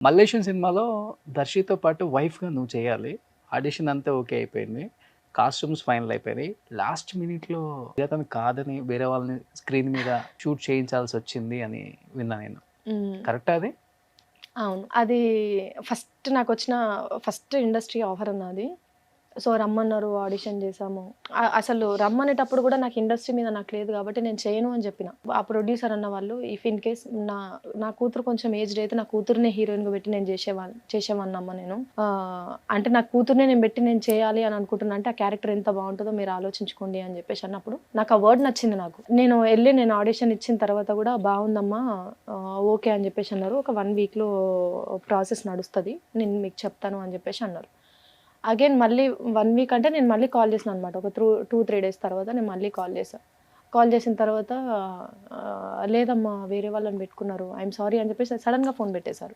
'మల్లేశం' సినిమాలో దర్శితో పాటు వైఫ్‌గా నువ్వు చేయాలి. ఆడిషన్ అంతా ఓకే అయిపోయింది. కాస్ట్యూమ్స్ ఫైనల్ అయిపోయినాయి. లాస్ట్ మినిట్‌లో అతను కాదని వేరే వాళ్ళని స్క్రీన్ మీద షూట్ చేయించాల్సొచ్చింది అని విన్నా నేను. హ్మ్. కరెక్టా అది? అవును. అది నాకొచ్చిన ఫస్ట్ ఇండస్ట్రీ ఆఫర్ నాది. సో, రమ్మన్నారు, ఆడిషన్ జేశాము. అసలు రమ్మనేటప్పుడు గూడా నాకు ఇండస్ట్రీ మీద నాకు లేదు గాబట్టి నేను చేయను అని జెప్పిన. ఆ ప్రొడ్యూసర్ అన్న వాళ్ళు ఇఫ్ ఇన్ కేస్ నా నా కూతురు కొంచెం ఏజ్డ్ అయితే నా కూతురినే హీరోయిన్‌గా బెట్టి నేను చేసేవాడినమ్మ నేను. అంటే నా కూతురినే నేను బెట్టి నేను చేయాలి అని అనుకుంటున్నా అంటే ఆ క్యారెక్టర్ ఎంత బావుంటదో మీరు ఆలోచించుకోండి అని జెప్పేసి అన్నప్పుడు నాకు ఆ వర్డ్ నచ్చింది నాకు. నేను ఆడిషన్ ఇచ్చిన తర్వాత గూడా బావుందమ్మా ఓకే అని జెప్పేసి అన్నారు. ఒక 1 వీక్‌లో ప్రాసెస్ నడుస్తది. నేను మీకు చెప్తాను అని జెప్పేసి అన్నారు. అగైన్ మళ్ళీ 1 వీక్ అంటే నేను మళ్ళీ కాల్ చేశాననమాట. ఒక 2, 3 డేస్ తర్వాత నేను మళ్ళీ కాల్ చేశా. కాల్ చేసిన తర్వాత లేదమ్మా వేరే వాళ్ళని పెట్టుకున్నారు. ఐ యామ్ సారీ అని చెప్పేసి సడెన్‌గా ఫోన్ పెట్టేశారు.